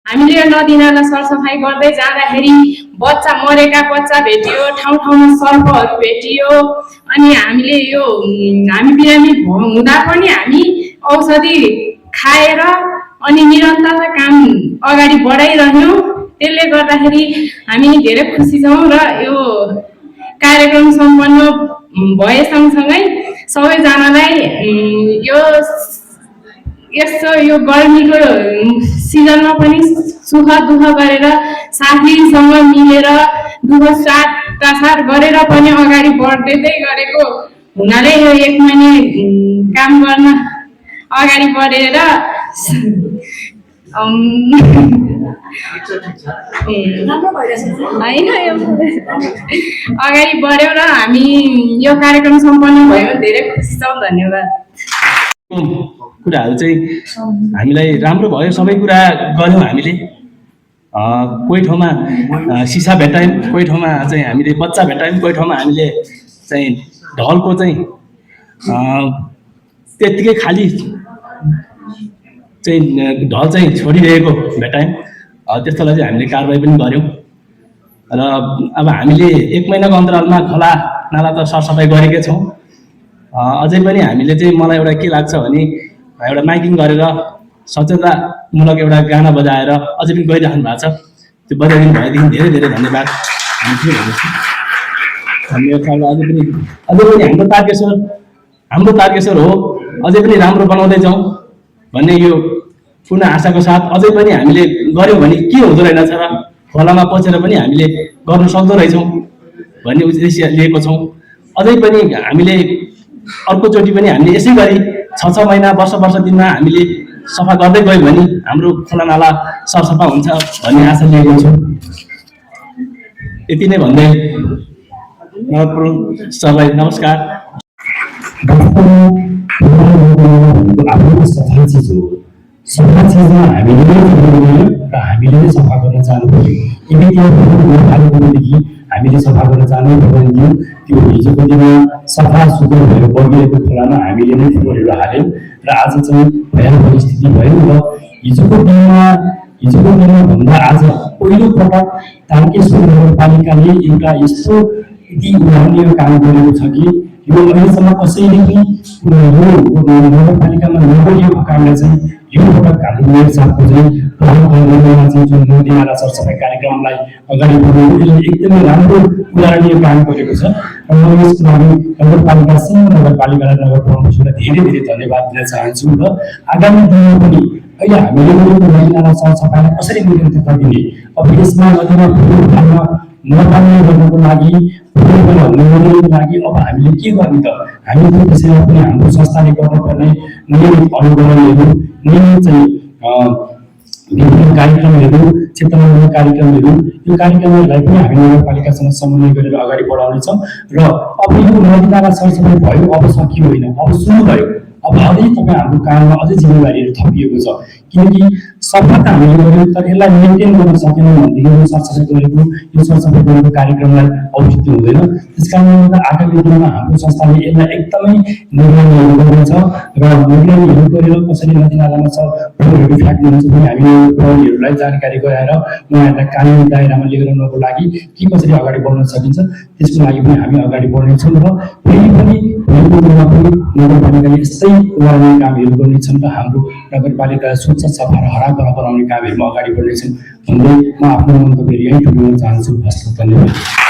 हामीले यो नदीनाला सरसफाइ गर्दै जाँदाखेरि बच्चा मरेका बच्चा भेटियो, ठाउँ ठाउँमा सर्पहरू भेटियो। अनि हामीले यो हामी बिरामी हुँदा पनि हामी औषधि खाएर अनि निरन्तरता काम अगाडि बढाइरह्यौँ। त्यसले गर्दाखेरि हामी धेरै खुसी छौँ र यो कार्यक्रम सम्पन्न भए सँगसँगै सबैजनालाई यस्तो यो गर्मीको सिजनमा पनि सुख दुःख गरेर साथीसँग मिलेर दुःख साट गरेर पनि अगाडि बढ्दै गरेको हुनाले यो 1 महिना काम गर्न अगाडि बढेर अगाडि बढ्यौँ र हामी यो कार्यक्रम सम्पन्न भयो। धेरै खुसी छौँ। धन्यवाद। कुराहरू चाहिँ हामीलाई राम्रो भयो। सबै कुरा गऱ्यौँ हामीले। कोही ठाउँमा सिसा भेटायौँ, कोही ठाउँमा चाहिँ हामीले बच्चा भेटायौँ, कोही ठाउँमा हामीले चाहिँ ढलको चाहिँ त्यत्तिकै खाली चाहिँ ढल चाहिँ छोडिरहेको भेटायौँ। त्यस्तोलाई चाहिँ हामीले कारबाही पनि गऱ्यौँ। र अब हामीले 1 महिनाको अन्तरालमा खोला नाला त सरसफाइ गरेकै छौँ। अझै पनि हामीले चाहिँ मलाई एउटा के लाग्छ भने एउटा माइकिङ गरेर सचेतनामूलक एउटा गाना बजाएर अझै पनि गइराख्नु भएको छ। त्यो बजाइदिनु भएदेखि धेरै धेरै धन्यवाद। हामी यो ठाउँमा अझै पनि हाम्रो तारकेश्वर हो, अझै पनि राम्रो बनाउँदै जाउँ भन्ने यो पूर्ण आशाको साथ अझै पनि हामीले गऱ्यौँ भने के हुँदो रहेनछ र खोलामा पसेर पनि हामीले गर्न सक्दो रहेछौँ भन्ने उद्देश्य लिएको छौँ। अझै पनि हामीले अर्कोचोटि पनि हामीले यसै गरी 6 महिना वर्ष दिनमा हामीले सफा गर्दै गयौँ भने हाम्रो खोलानाला सरसफा हुन्छ भन्ने आशा लिएको छु। यति नै भन्दै सबैलाई नमस्कार। सफा चिज हो। सफा चिजमा हामीले र हामीले नै सफा गर्न जानु पर्यो। यदि हामीले सफा गर्न जानु पर्दैन त्यो हिजोको दिनमा सफा सुग्घर भएर बगिरहेको खोलामा हामीले नै फोहोरहरू हाल्यौँ र आज चाहिँ भयानक स्थिति भयो। र हिजोको दिनमा भन्दा आज पहिलोपटक तारकेश्वर नगरपालिकाले एउटा यस्तो यति उदाहरणीय काम गरेको छ कि यो अहिलेसम्म कसैले पनि नगरपालिकामा नगरिएको कामलाई चाहिँ यो पटक हाम्रो मेयर साहबको चाहिँ जुन नदीनाला सरसफाइ कार्यक्रमलाई अगाडि बढाउनु यसले एकदमै राम्रो उदाहरणीय काम गरेको छ। र म यसको लागि नगरपालिका सिंह नगरपालिकालाई नगर प्रमुखलाई धेरै धेरै धन्यवाद दिन चाहन्छु। र आगामी दिनमा पनि अहिले हामीले नदीनाला सरसफाइलाई कसरी निरन्तरता दिने, अब यसमा नदीमा नपाल्ने गर्नको लागि नगर्नको लागि अब हामीले के गर्ने त? हामी त्यसैमा पनि हाम्रो संस्थाले गर्नुपर्ने नियमित अनुगमनहरू, नियमित चाहिँ विभिन्न कार्यक्रमहरू, चेतनामूलक कार्यक्रमहरू, यो कार्यक्रमहरूलाई पनि हामी नगरपालिकासँग समन्वय गरेर अगाडि बढाउनेछौँ। र अब यो नदीनाला सरसफाइ भयो, अब सकियो होइन, अब सुरु भयो। अब अझै तपाईँ हाम्रो काममा अझै जिम्मेवारीहरू थपिएको छ। किनकि सफा त हामीले गऱ्यौँ तर यसलाई मेन्टेन गर्न सकेनौँ भनेदेखि यो सरसफाइ गरेको कार्यक्रमलाई औचित्य हुँदैन। त्यस कारणले गर्दा आगामी दिनमा हाम्रो संस्थाले यसलाई एकदमै निगरानीहरू गर्नेछ र निगरानीहरू गरेर कसरी नदीनालामा फोहोरहरू फ्याँक्नुहुन्छ भने हामीले प्रहरीहरूलाई जानकारी गराएर उहाँहरूलाई कानुनी दायरामा लिएर आउनको लागि के कसरी अगाडि बढ्न सकिन्छ त्यसको लागि पनि हामी अगाडि बढ्नेछौँ। र फेरि पनि भोलिको दिनमा पनि नगरपालिकाले यस्तै उहाँहरूले कामहरू गर्नेछन् र हाम्रो नगरपालिका स्वच्छ सफा र हराभरा बनाउने कामहरूमा अगाडि बढ्नेछन् भन्दै म आफ्नो मन्तव्य यही टुङ्ग्याउन चाहन्छु। हस्त धन्यवाद।